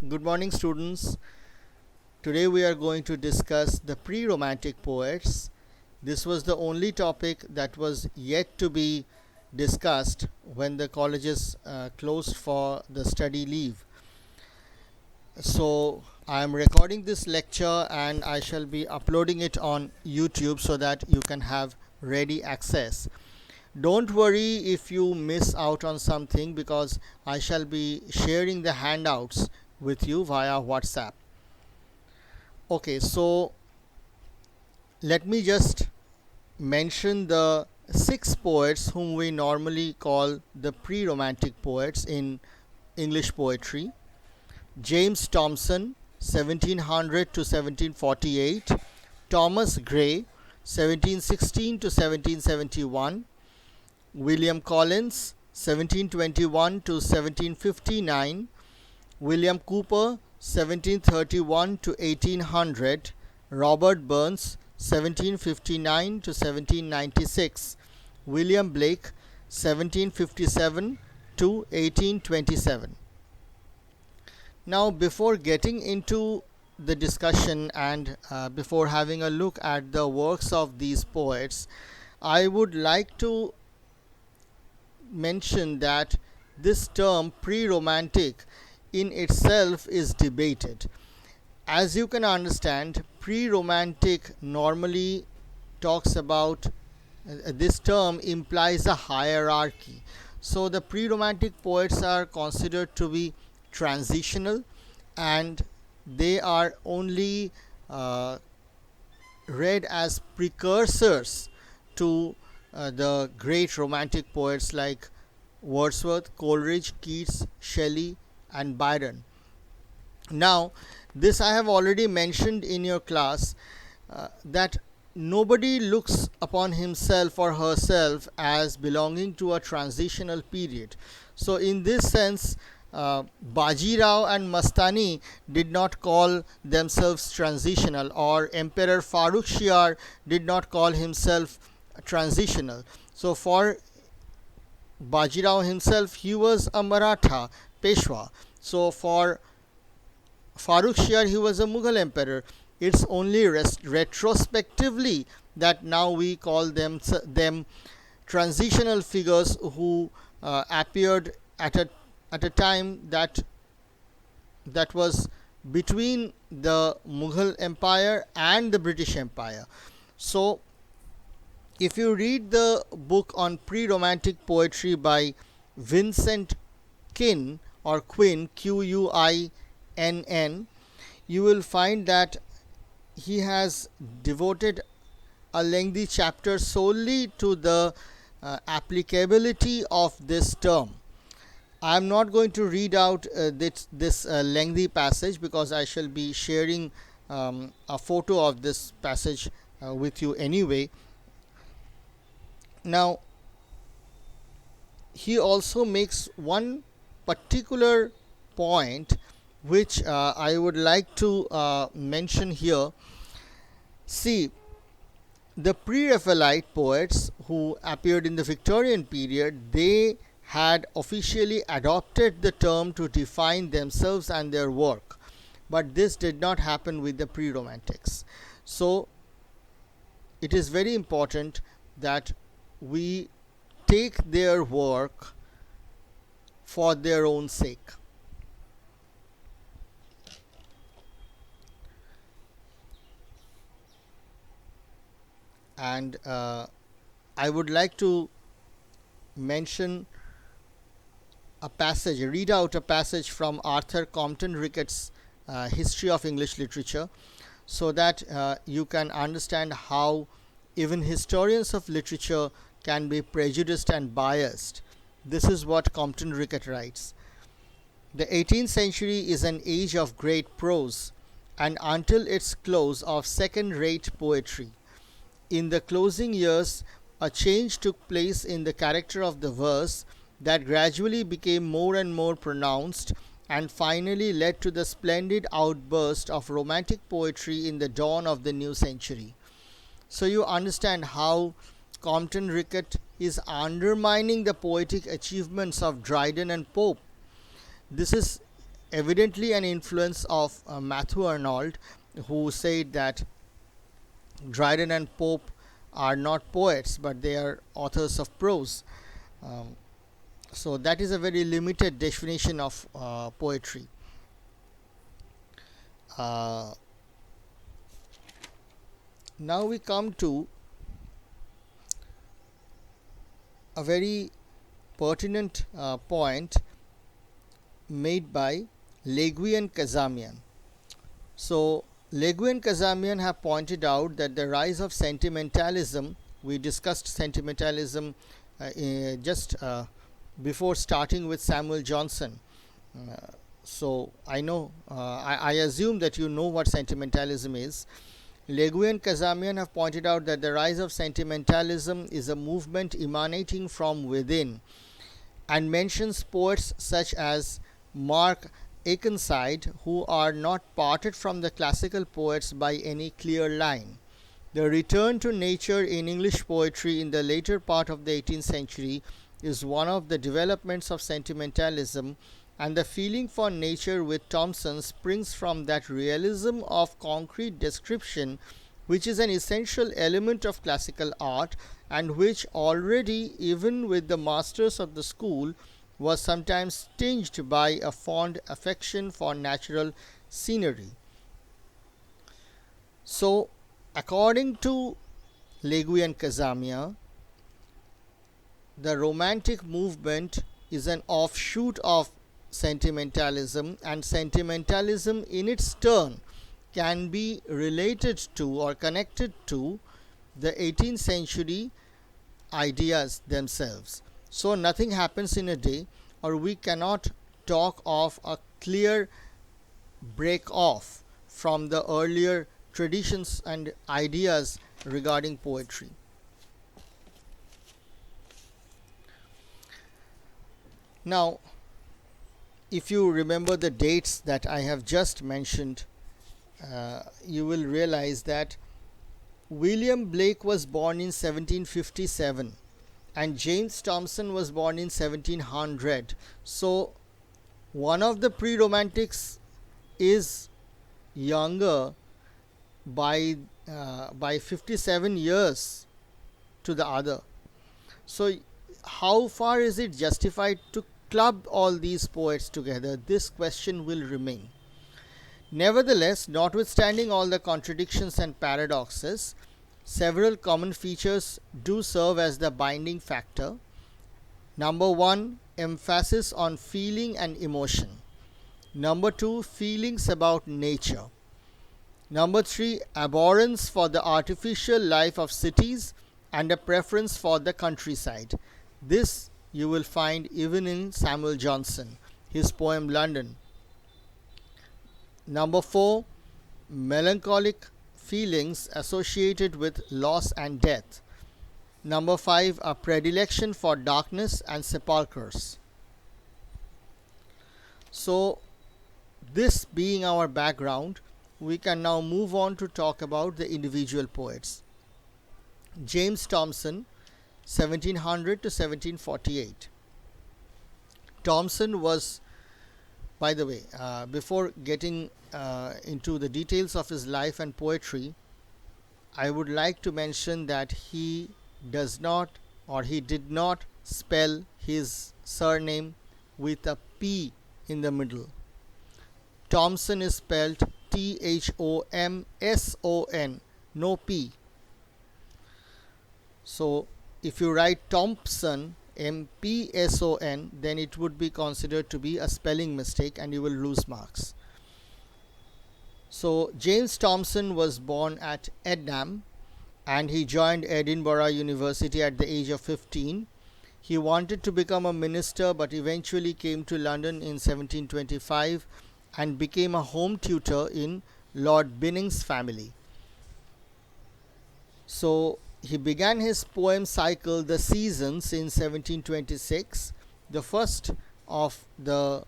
Good morning, students. Today we are going to discuss the pre-romantic poets. This was the only topic that was yet to be discussed when the colleges closed for the study leave. So I am recording this lecture and I shall be uploading it on YouTube so that you can have ready access. Don't worry if you miss out on something because I shall be sharing the handouts with you via WhatsApp. Okay, so let me just mention the six poets whom we normally call the pre-romantic poets in English poetry. James Thomson, 1700 to 1748, Thomas Gray, 1716 to 1771, William Collins, 1721 to 1759, William Cooper, 1731 to 1800, Robert Burns, 1759 to 1796, William Blake, 1757 to 1827. Now, before getting into the discussion and before having a look at the works of these poets, I would like to mention that this term pre-romantic in itself is debated. As you can understand, pre-romantic normally talks about this term implies a hierarchy. So the pre-romantic poets are considered to be transitional and they are only read as precursors to the great romantic poets like Wordsworth, Coleridge, Keats, Shelley, and Byron. Now, this I have already mentioned in your class that nobody looks upon himself or herself as belonging to a transitional period. So, in this sense, Bajirao and Mastani did not call themselves transitional, or Emperor Farrukhsiyar did not call himself transitional. So, for Bajirao himself, he was a Maratha Peshwa. So for Farrukhsiyar, he was a Mughal emperor. It's only retrospectively that now we call them transitional figures who appeared at a time that was between the Mughal Empire and the British Empire. So if you read the book on pre-romantic poetry by Vincent Quinn or Quinn, Quinn, you will find that he has devoted a lengthy chapter solely to the applicability of this term. I am not going to read out this lengthy passage because I shall be sharing a photo of this passage with you anyway. Now, he also makes one particular point which I would like to mention here. See, the pre-Raphaelite poets who appeared in the Victorian period, they had officially adopted the term to define themselves and their work, but this did not happen with the pre-Romantics. So it is very important that we take their work for their own sake. And I would like to mention a passage, read out a passage from Arthur Compton Rickett's History of English Literature, so that you can understand how even historians of literature can be prejudiced and biased. This is what Compton Rickett writes. The 18th century is an age of great prose, and until its close of second-rate poetry. In the closing years, a change took place in the character of the verse that gradually became more and more pronounced and finally led to the splendid outburst of romantic poetry in the dawn of the new century. So you understand how Compton Rickett is undermining the poetic achievements of Dryden and Pope. This is evidently an influence of Matthew Arnold, who said that Dryden and Pope are not poets but they are authors of prose. Um, so that is a very limited definition of poetry. Uh, Now we come to a very pertinent point made by Legui and Kazamian. So, Legui and Kazamian have pointed out that the rise of sentimentalism, we discussed sentimentalism just before starting with Samuel Johnson. Uh, so, I assume that you know what sentimentalism is. Legui and Kazamian have pointed out that the rise of sentimentalism is a movement emanating from within, and mentions poets such as Mark Akenside, who are not parted from the classical poets by any clear line. The return to nature in English poetry in the later part of the 18th century is one of the developments of sentimentalism, and the feeling for nature with Thomson springs from that realism of concrete description which is an essential element of classical art, and which already, even with the masters of the school, was sometimes tinged by a fond affection for natural scenery. So, according to Legui and Kazamian, the Romantic movement is an offshoot of sentimentalism, and sentimentalism in its turn can be related to or connected to the 18th century ideas themselves. So nothing happens in a day, or we cannot talk of a clear break off from the earlier traditions and ideas regarding poetry. Now, if you remember the dates that I have just mentioned, you will realize that William Blake was born in 1757 and James Thomson was born in 1700. So, one of the pre romantics is younger by 57 years to the other. So, how far is it justified to club all these poets together? This question will remain. Nevertheless, notwithstanding all the contradictions and paradoxes, several common features do serve as the binding factor. Number one, emphasis on feeling and emotion. Number two, feelings about nature. Number three, abhorrence for the artificial life of cities and a preference for the countryside. This you will find even in Samuel Johnson, his poem London. Number four, melancholic feelings associated with loss and death. Number five, a predilection for darkness and sepulchres. So, this being our background, we can now move on to talk about the individual poets. James Thomson, 1700 to 1748. Thomson was, by the way, before getting into the details of his life and poetry, I would like to mention that he does not, or he did not, spell his surname with a P in the middle. Thomson is spelled Thomson, no P. So, if you write Thompson, Mpson, then it would be considered to be a spelling mistake and you will lose marks. So, James Thomson was born at Ednam and he joined Edinburgh University at the age of 15. He wanted to become a minister but eventually came to London in 1725 and became a home tutor in Lord Binning's family. So, he began his poem cycle The Seasons in 1726. The first of the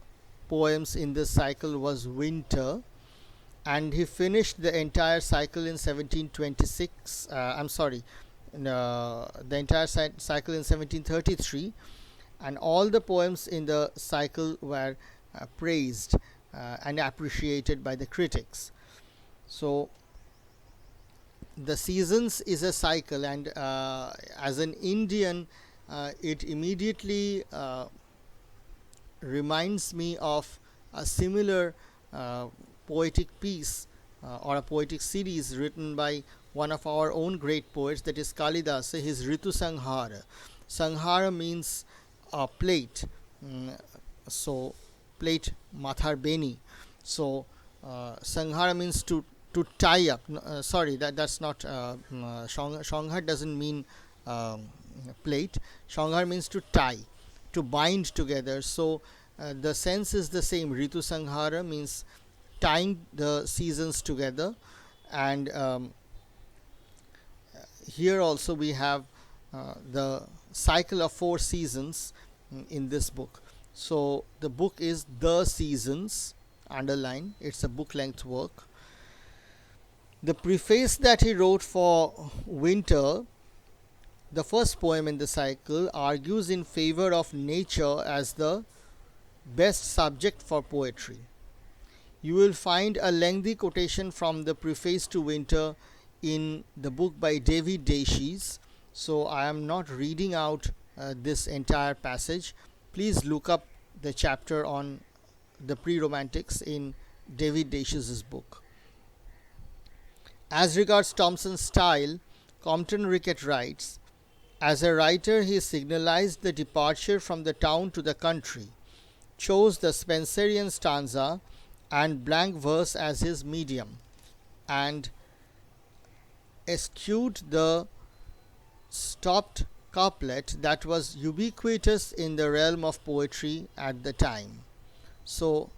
poems in this cycle was Winter, and he finished the entire cycle in 1726. The entire cycle in 1733, and all the poems in the cycle were praised and appreciated by the critics. So the seasons is a cycle, and as an Indian, it immediately reminds me of a similar uh, poetic piece or a poetic series written by one of our own great poets, that is Kalidasa, his Ritu Sanghara. Sanghara means plate, mm, so plate mathar beni. So Sanghara means to tie up. Sorry, that's not Shanghar doesn't mean um, plate. Shanghar means to tie, to bind together. So the sense is the same. Ritu Sanghara means tying the seasons together, and here also we have the cycle of 4 seasons in this book. So the book is The Seasons, underline, it's a book length work. The preface that he wrote for Winter, the first poem in the cycle, argues in favor of nature as the best subject for poetry. You will find a lengthy quotation from the preface to Winter in the book by David Daishes. So I am not reading out this entire passage. Please look up the chapter on the pre-romantics in David Daishes' book. As regards Thomson's style, Compton Rickett writes, as a writer he signalized the departure from the town to the country, chose the Spenserian stanza and blank verse as his medium, and eschewed the stopped couplet that was ubiquitous in the realm of poetry at the time. So,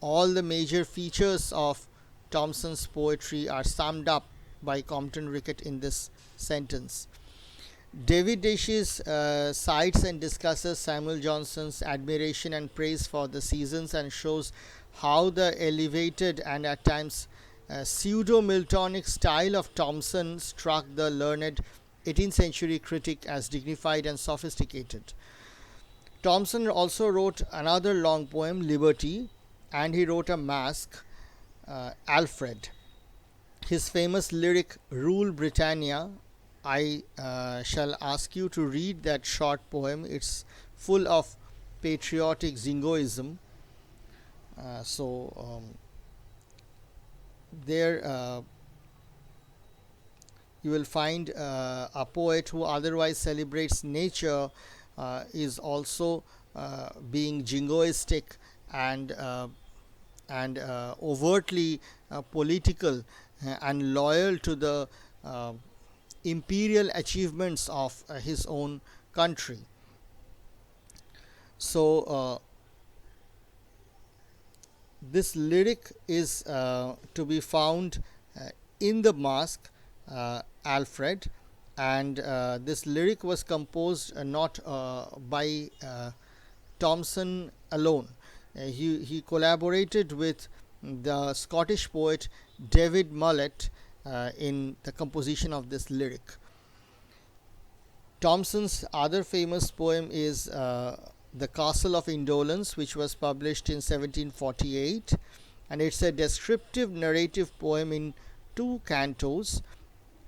all the major features of Thomson's poetry are summed up by Compton Rickett in this sentence. David Daishes cites and discusses Samuel Johnson's admiration and praise for the seasons and shows how the elevated and at times pseudo-Miltonic style of Thomson struck the learned 18th century critic as dignified and sophisticated. Thomson also wrote another long poem, Liberty, and he wrote a masque, Alfred. His famous lyric, Rule Britannia, I shall ask you to read that short poem. It's full of patriotic zingoism. There you will find a poet who otherwise celebrates nature is also being jingoistic and overtly political and loyal to the imperial achievements of his own country. So this lyric is to be found in the masque, Alfred, and this lyric was composed not by Thomson alone. He collaborated with the Scottish poet David Mullet in the composition of this lyric. Thomson's other famous poem is The Castle of Indolence, which was published in 1748, and it's a descriptive narrative poem in 2 cantos,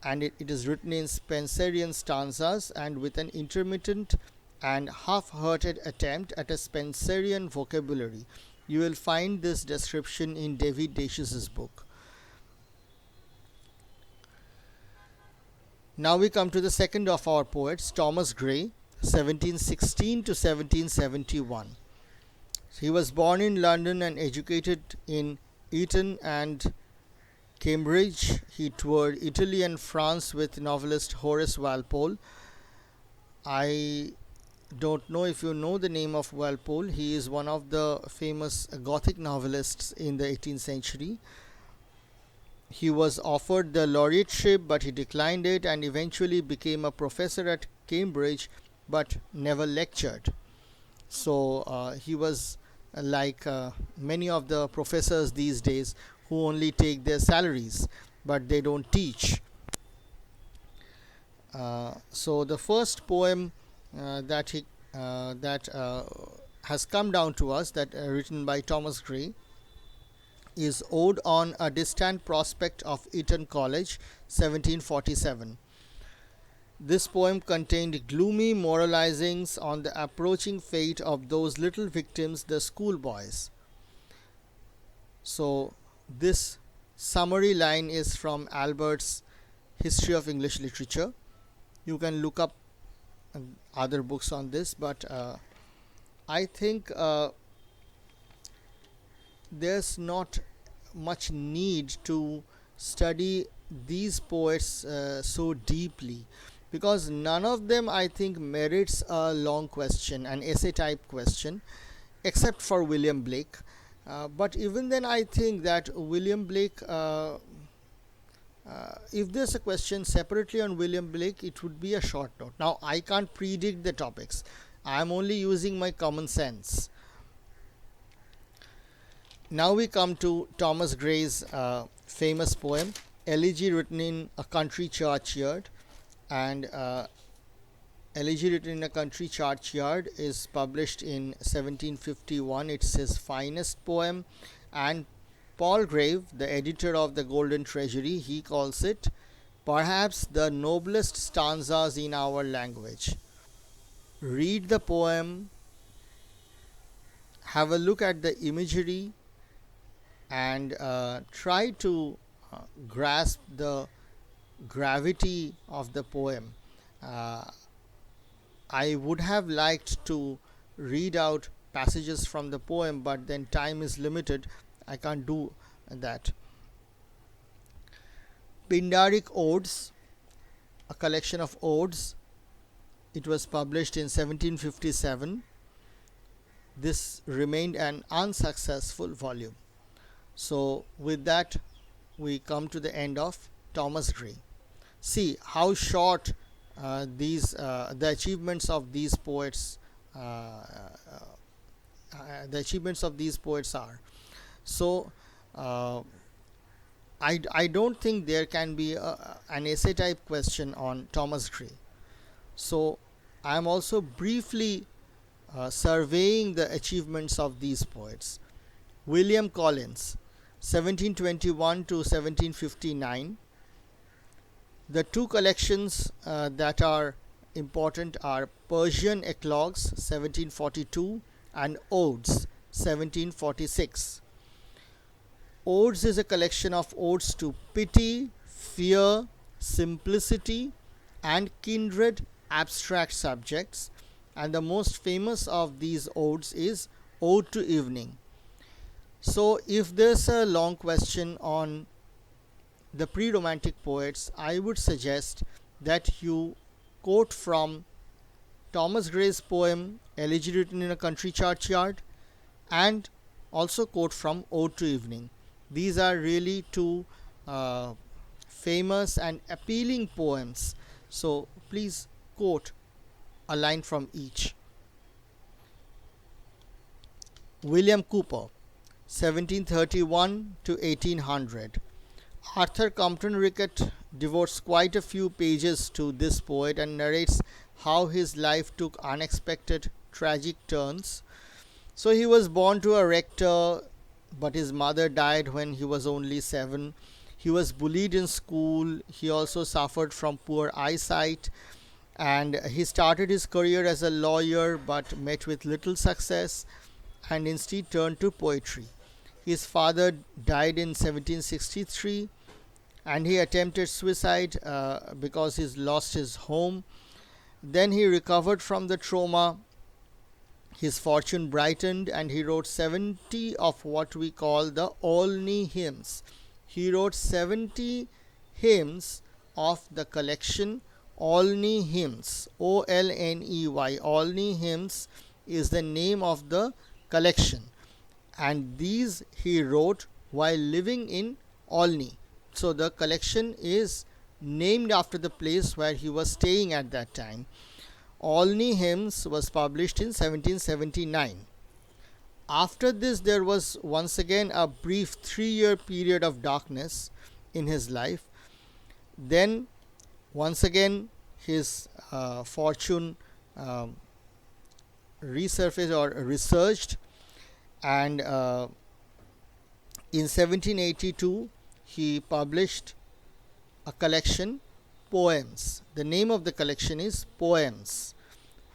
and it is written in Spenserian stanzas and with an intermittent and half-hearted attempt at a Spenserian vocabulary. You will find this description in David Daishes' book. Now we come to the second of our poets, Thomas Gray, 1716 to 1771. He was born in London and educated in Eton and Cambridge. He toured Italy and France with novelist Horace Walpole. I don't know if you know the name of Walpole. He is one of the famous Gothic novelists in the 18th century. He was offered the laureateship, but he declined it and eventually became a professor at Cambridge, but never lectured. So he was like many of the professors these days who only take their salaries, but they don't teach. So the first poem that has come down to us, that written by Thomas Gray, is Ode on a Distant Prospect of Eton College, 1747. This poem contained gloomy moralizings on the approaching fate of those little victims, the schoolboys. So, this summary line is from Albert's History of English Literature. You can look up other books on this, but I think there's not much need to study these poets so deeply, because none of them, I think, merits a long question, an essay type question, except for William Blake. But even then, I think that William Blake, if there's a question separately on William Blake, it would be a short note. Now, I can't predict the topics, I'm only using my common sense. Now we come to Thomas Gray's famous poem, Elegy Written in a Country Churchyard. And Elegy Written in a Country Churchyard is published in 1751. It's his finest poem, and Palgrave, the editor of the Golden Treasury, he calls it perhaps the noblest stanzas in our language. Read the poem, have a look at the imagery, and try to grasp the gravity of the poem. Uh, I would have liked to read out passages from the poem, but then time is limited. I can't do that. Pindaric Odes, a collection of odes. It was published in 1757. This remained an unsuccessful volume. So, with that, we come to the end of Thomas Gray. See how short the achievements of these poets are. So, I don't think there can be an essay type question on Thomas Gray. So, I am also briefly surveying the achievements of these poets. William Collins, 1721 to 1759. The two collections that are important are Persian Eclogues, 1742, and Odes, 1746. Odes is a collection of odes to pity, fear, simplicity, and kindred abstract subjects, and the most famous of these odes is Ode to Evening. So, if there's a long question on the pre-romantic poets, I would suggest that you quote from Thomas Gray's poem Elegy Written in a Country Churchyard, and also quote from Ode to Evening. These are really two famous and appealing poems. So, please quote a line from each. William Cooper, 1731 to 1800. Arthur Compton Rickett devotes quite a few pages to this poet and narrates how his life took unexpected tragic turns. So he was born to a rector, but his mother died when he was only 7. He was bullied in school. He also suffered from poor eyesight, and he started his career as a lawyer but met with little success and instead turned to poetry. His father died in 1763, and he attempted suicide because he lost his home. Then he recovered from the trauma. His fortune brightened, and he wrote 70 of what we call the Olney hymns. He wrote 70 hymns of the collection Olney hymns. Olney. Olney hymns is the name of the collection, and these he wrote while living in Olney. So the collection is named after the place where he was staying at that time. Olney Hymns was published in 1779. After this, there was once again a brief 3-year period of darkness in his life. Then, once again, his fortune resurfaced or resurged, and In 1782, he published a collection, Poems. The name of the collection is Poems,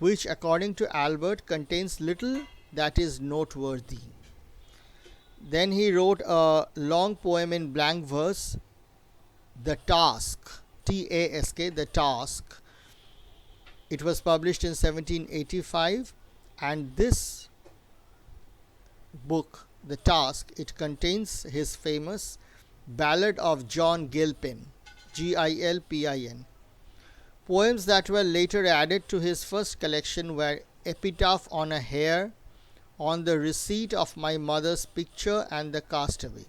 which, according to Albert, contains little that is noteworthy. Then he wrote a long poem in blank verse, The Task, Task, The Task. It was published in 1785, and this book, The Task, it contains his famous Ballad of John Gilpin, Gilpin. Poems that were later added to his first collection were Epitaph on a Hare, On the Receipt of My Mother's Picture, and The Castaway.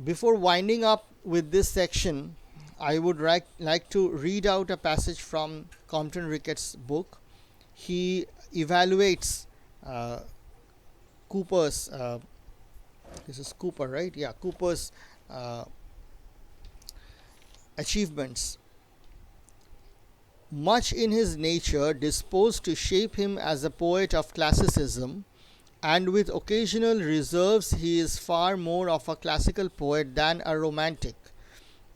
Before winding up with this section, I would like to read out a passage from Compton Rickett's book. He evaluates Cooper's, this is Cooper, right? Yeah, Cooper's achievements. Much in his nature disposed to shape him as a poet of classicism, and with occasional reserves, he is far more of a classical poet than a romantic.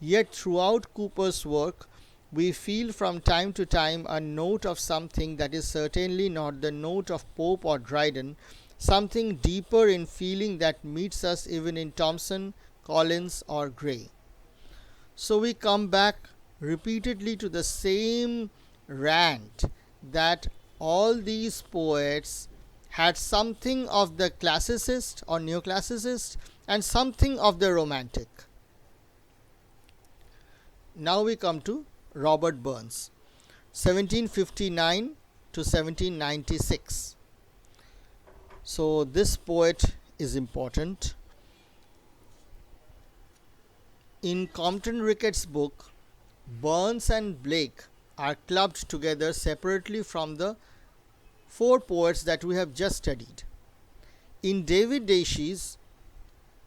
Yet throughout Cooper's work, we feel from time to time a note of something that is certainly not the note of Pope or Dryden, something deeper in feeling that meets us even in Thomson, Collins, or Gray. So we come back repeatedly to the same rant that all these poets had something of the classicist or neoclassicist and something of the romantic. Now we come to Robert Burns, 1759 to 1796. So this poet is important. In Compton Rickett's book, Burns and Blake are clubbed together separately from the four poets that we have just studied. In David Dacey's,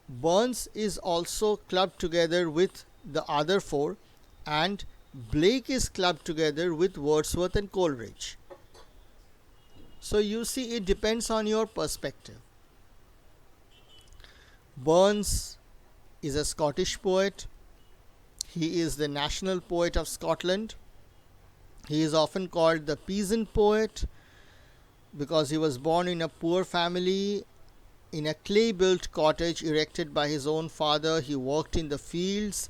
Burns is also clubbed together with the other four, and Blake is clubbed together with Wordsworth and Coleridge. So you see, it depends on your perspective. Burns is a Scottish poet. He is the national poet of Scotland. He is often called the peasant poet because he was born in a poor family in a clay-built cottage erected by his own father. He worked in the fields,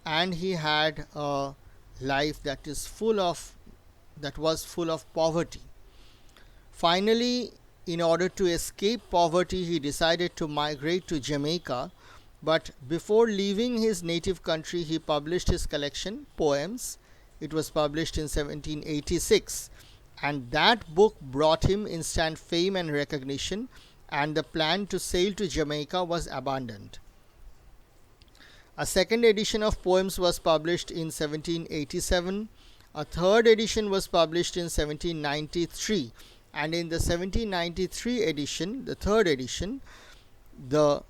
and he had a life that was full of poverty. Finally, in order to escape poverty, he decided to migrate to Jamaica, but before leaving his native country, he published his collection, Poems. It was published in 1786, and that book brought him instant fame and recognition, and the plan to sail to Jamaica was abandoned. A second edition of Poems was published in 1787. A third edition was published in 1793, and in the 1793 edition, the third edition, the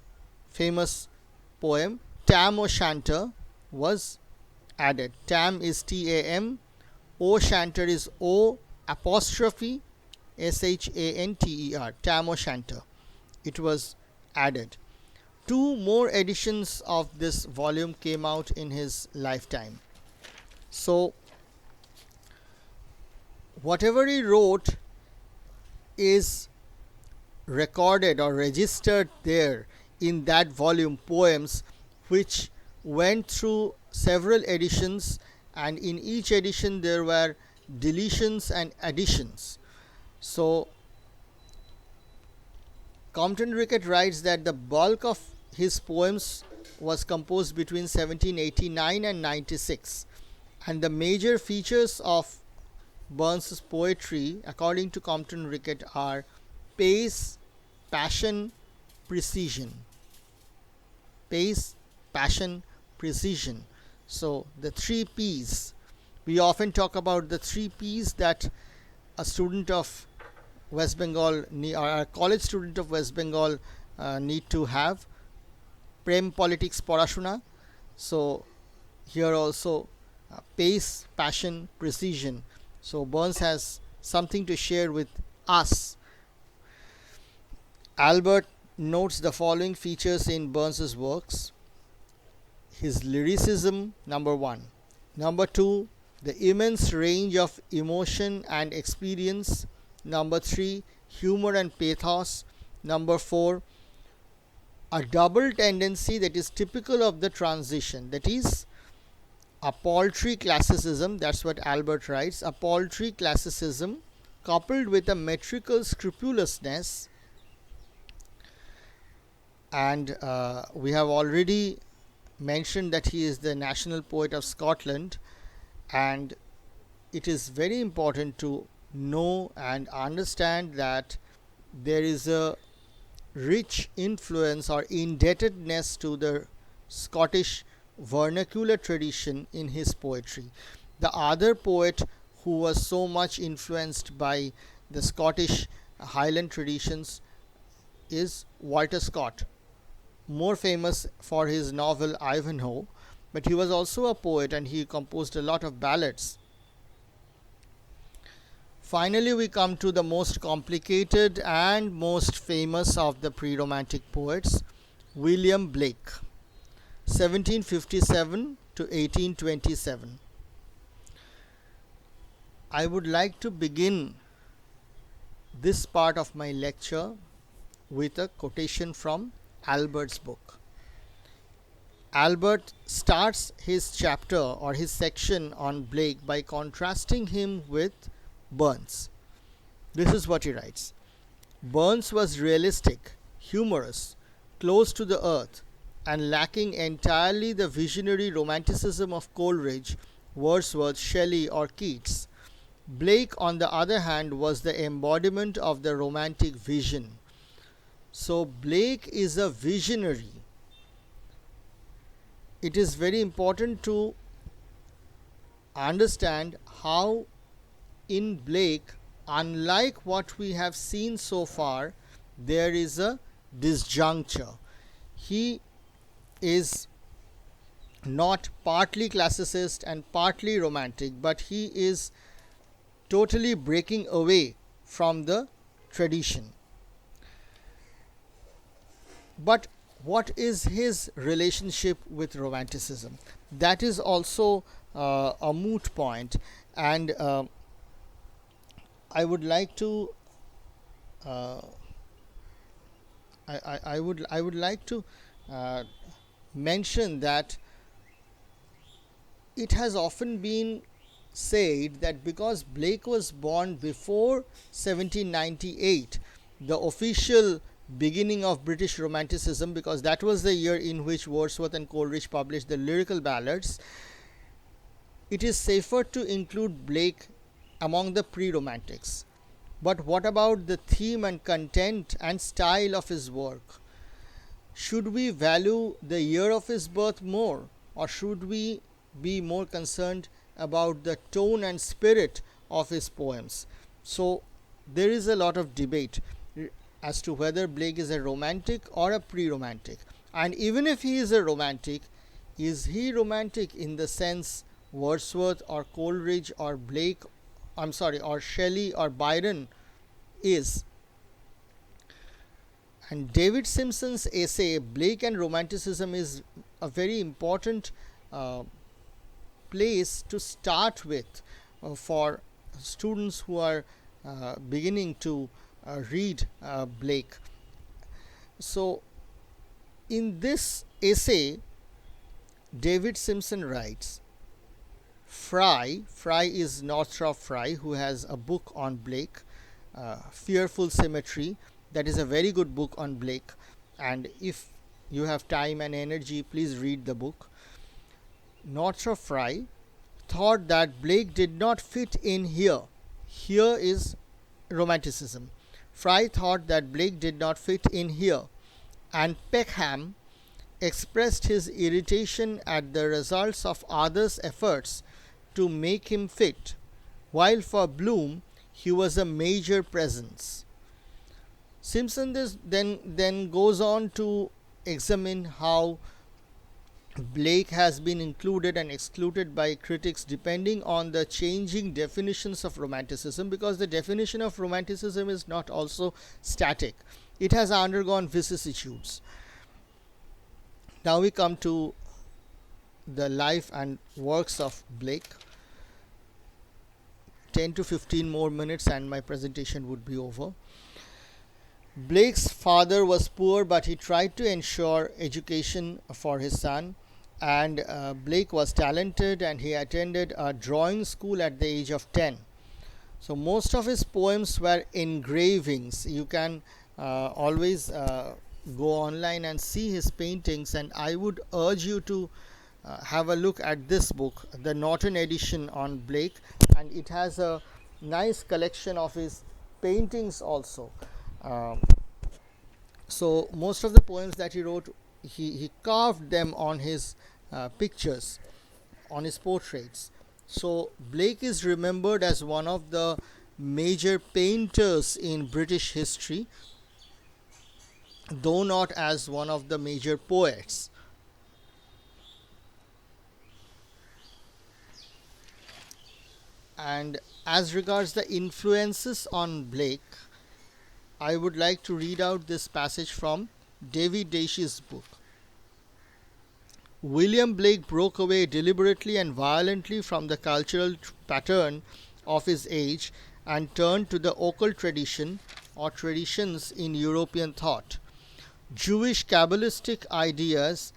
famous poem Tam O'Shanter was added. Tam is Tam, O'Shanter is O apostrophe Shanter, Tam O'Shanter. It was added. Two more editions of this volume came out in his lifetime. So whatever he wrote is recorded or registered there in that volume, Poems, which went through several editions, and in each edition there were deletions and additions. So Compton Rickett writes that the bulk of his poems was composed between 1789 and 96, and the major features of Burns's poetry, according to Compton Rickett, are pace, passion, precision. Pace, passion, precision. So the 3 P's. We often talk about the 3 P's that a student of West Bengal or a college student of West Bengal need to have. Prem, politics, porashuna. So here also pace, passion, precision. So Burns has something to share with us. Albert notes the following features in Burns's works: his lyricism, number one; number two, the immense range of emotion and experience; number three, humor and pathos; number four, a double tendency that is typical of the transition, that is a paltry classicism. That's what Albert writes: a paltry classicism coupled with a metrical scrupulousness. And we have already mentioned that he is the national poet of Scotland, and it is very important to know and understand that there is a rich influence or indebtedness to the Scottish vernacular tradition in his poetry. The other poet who was so much influenced by the Scottish Highland traditions is Walter Scott, more famous for his novel Ivanhoe, but he was also a poet and he composed a lot of ballads. Finally, we come to the most complicated and most famous of the pre-Romantic poets, William Blake, 1757 to 1827. I would like to begin this part of my lecture with a quotation from Albert's book. Albert starts his chapter or his section on Blake by contrasting him with Burns. This is what he writes: Burns was realistic, humorous, close to the earth, and lacking entirely the visionary romanticism of Coleridge, Wordsworth, Shelley, or Keats. Blake, on the other hand, was the embodiment of the romantic vision. So, Blake is a visionary. It is very important to understand how in Blake, unlike what we have seen so far, there is a disjuncture. He is not partly classicist and partly romantic, but he is totally breaking away from the tradition. But what is his relationship with romanticism? That is also a moot point, and I would like to I would like to mention that it has often been said that because Blake was born before 1798, the official beginning of British Romanticism, because that was the year in which Wordsworth and Coleridge published the lyrical ballads, it is safer to include Blake among the pre-romantics. But what about the theme and content and style of his work? Should we value the year of his birth more, or should we be more concerned about the tone and spirit of his poems? So there is a lot of debate as to whether Blake is a romantic or a pre-romantic. And even if he is a romantic, is he romantic in the sense Wordsworth or Coleridge or or Shelley or Byron is? And David Simpson's essay Blake and Romanticism is a very important place to start with for students who are beginning to read Blake. So in this essay, David Simpson writes, Fry is Northrop Frye, who has a book on Blake, Fearful Symmetry. That is a very good book on Blake, and if you have time and energy, please read the book. Northrop Frye thought that Blake did not fit in here. Here is Romanticism. Frye thought that Blake did not fit in here, and Peckham expressed his irritation at the results of others' efforts to make him fit, while for Bloom he was a major presence. Simpson then goes on to examine how Blake has been included and excluded by critics depending on the changing definitions of romanticism, because the definition of romanticism is not also static, it has undergone vicissitudes. Now we come to the life and works of Blake. 10 to 15 more minutes and my presentation would be over. Blake's father was poor, but he tried to ensure education for his son. And Blake was talented and he attended a drawing school at the age of 10. So most of his poems were engravings. You can always go online and see his paintings, and I would urge you to have a look at this book, the Norton edition on Blake, and it has a nice collection of his paintings also. Um, so most of the poems that he wrote, he carved them on his pictures, on his portraits. So Blake is remembered as one of the major painters in British history, though not as one of the major poets. And as regards the influences on Blake, I would like to read out this passage from David Deish's book. William Blake broke away deliberately and violently from the cultural pattern of his age and turned to the occult tradition or traditions in European thought. Jewish Kabbalistic ideas,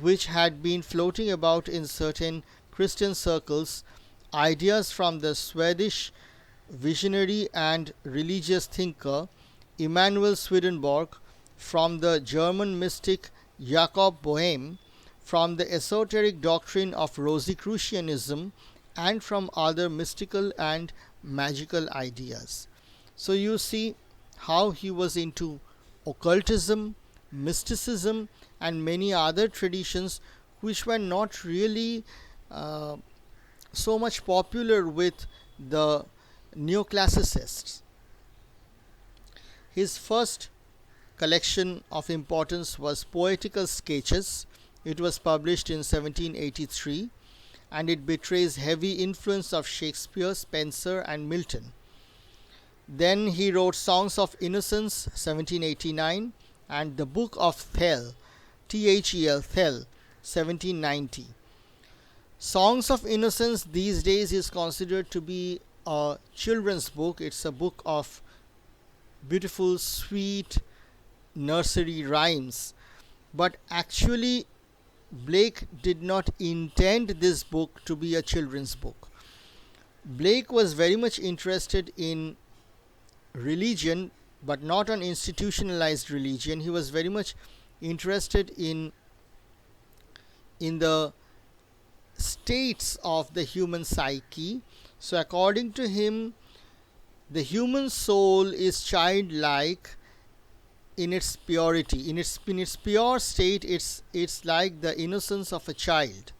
which had been floating about in certain Christian circles, ideas from the Swedish visionary and religious thinker Emanuel Swedenborg, from the German mystic Jakob Boehme, from the esoteric doctrine of Rosicrucianism, and from other mystical and magical ideas. So you see how he was into occultism, mysticism, and many other traditions which were not really so much popular with the neoclassicists. His first collection of importance was Poetical Sketches. It was published in 1783 and it betrays heavy influence of Shakespeare, Spenser, and Milton. Then he wrote Songs of Innocence 1789 and The Book of Thel, Thel, Thel 1790. Songs of Innocence these days is considered to be a children's book. It's a book of beautiful, sweet nursery rhymes. But actually, Blake did not intend this book to be a children's book. Blake was very much interested in religion, but not an institutionalized religion. He was very much interested in the states of the human psyche. So according to him, the human soul is childlike in its purity. In its pure state, it's like the innocence of a child,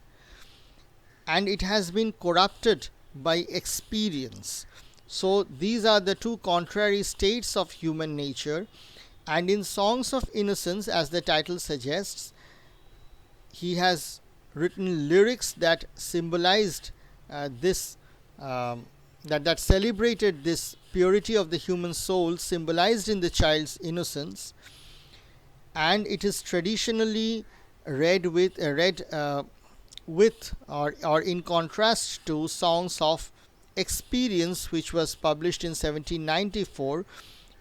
and it has been corrupted by experience. So these are the two contrary states of human nature, and in Songs of Innocence, as the title suggests, he has written lyrics that symbolized this that celebrated this purity of the human soul symbolized in the child's innocence, and it is traditionally read with or in contrast to Songs of Experience, which was published in 1794.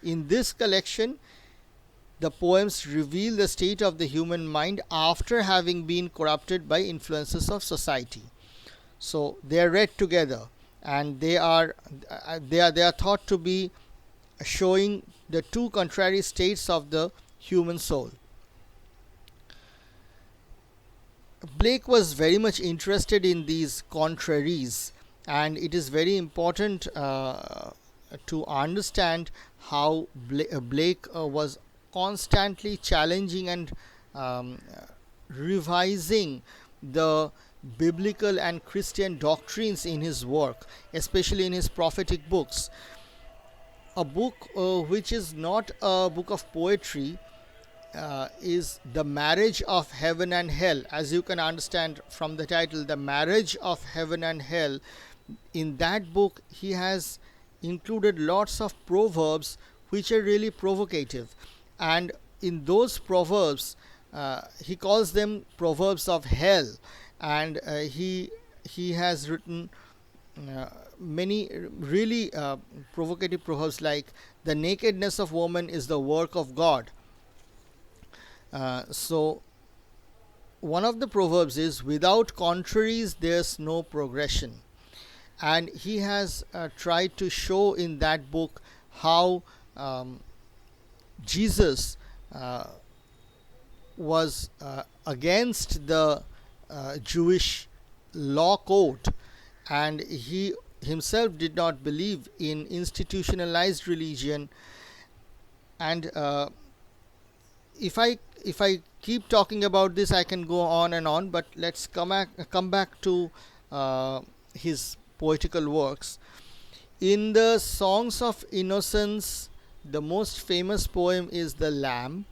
In this collection, the poems reveal the state of the human mind after having been corrupted by influences of society. So they are read together, and they are thought to be showing the two contrary states of the human soul. Blake was very much interested in these contraries, and it is very important to understand how Blake was constantly challenging and revising the biblical and Christian doctrines in his work, especially in his prophetic books. A book which is not a book of poetry, is the marriage of heaven and hell. As you can understand from the title, the marriage of heaven and hell. In that book, he has included lots of proverbs which are really provocative, and in those proverbs, he calls them proverbs of hell, and he has written many really provocative proverbs like the nakedness of woman is the work of God. So one of the proverbs is without contraries there's no progression, and he has tried to show in that book how Jesus was against the Jewish law code, and he himself did not believe in institutionalized religion. And if I keep talking about this, I can go on and on, but let's come back to his poetical works. In the Songs of Innocence, the most famous poem is The Lamb.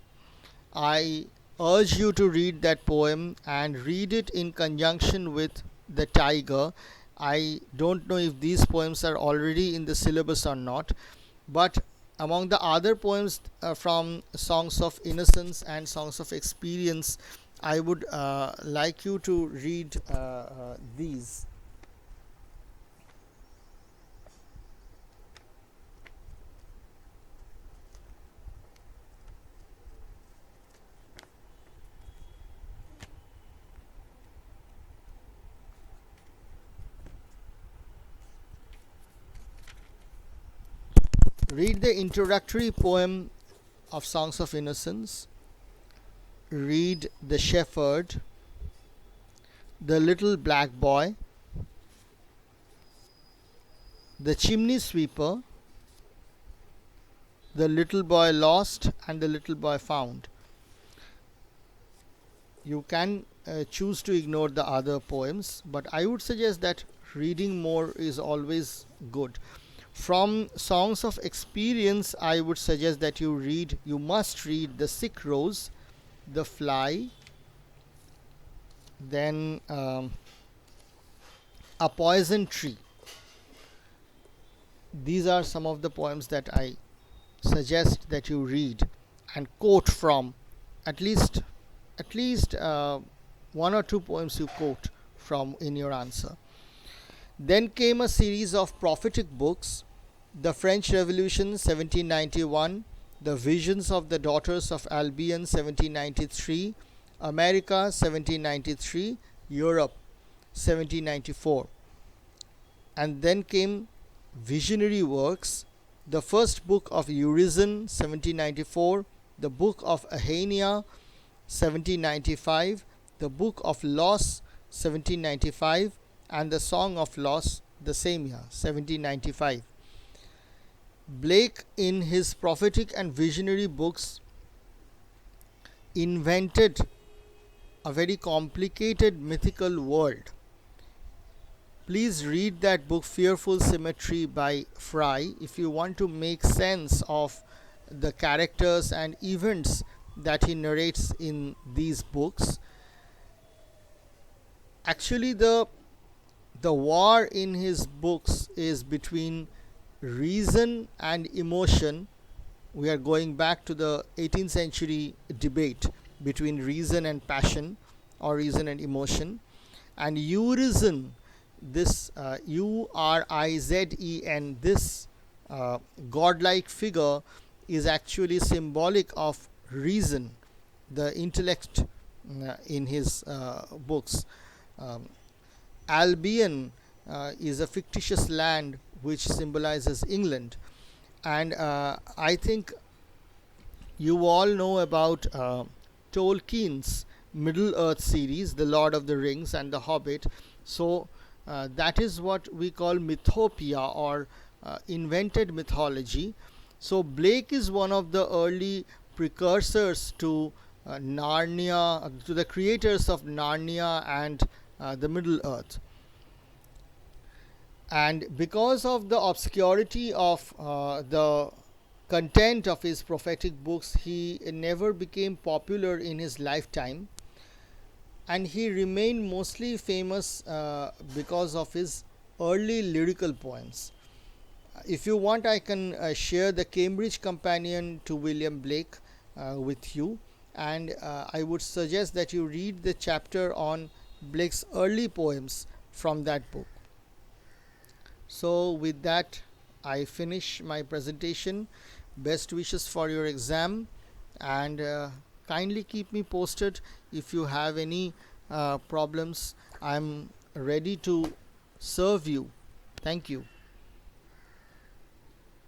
I urge you to read that poem and read it in conjunction with The Tiger. I don't know if these poems are already in the syllabus or not, but among the other poems from Songs of Innocence and Songs of Experience, I would like you to read these. Read the introductory poem of Songs of Innocence. Read The Shepherd, The Little Black Boy, The Chimney Sweeper, The Little Boy Lost, and The Little Boy Found. You can choose to ignore the other poems, but I would suggest that reading more is always good. From Songs of Experience, I would suggest that you must read The Sick Rose, The Fly, then A Poison Tree. These are some of the poems that I suggest that you read and quote from. At least one or two poems you quote from in your answer. Then came a series of prophetic books: The French Revolution 1791, The Visions of the Daughters of Albion 1793, America 1793, Europe 1794. And then came visionary works: the first book of Urizen 1794, the book of Ahania 1795, the book of Loss 1795, and the Song of Loss the same year 1795. Blake, in his prophetic and visionary books, invented a very complicated mythical world. Please read that book, Fearful Symmetry by Fry, if you want to make sense of the characters and events that he narrates in these books. Actually, the war in his books is between reason and emotion. We are going back to the 18th century debate between reason and passion, or reason and emotion. And Urizen, this Urizen, this godlike figure is actually symbolic of reason, the intellect in his books. Albion is a fictitious land which symbolizes England. And I think you all know about Tolkien's Middle Earth series, The Lord of the Rings and The Hobbit. So that is what we call mythopia, or invented mythology. So Blake is one of the early precursors to Narnia, to the creators of Narnia and the Middle Earth. And because of the obscurity of the content of his prophetic books, he never became popular in his lifetime, and he remained mostly famous because of his early lyrical poems. If you want, I can share the Cambridge Companion to William Blake with you, and I would suggest that you read the chapter on Blake's early poems from that book. So, with that, I finish my presentation. Best wishes for your exam, and kindly keep me posted if you have any problems. I'm ready to serve you. Thank you.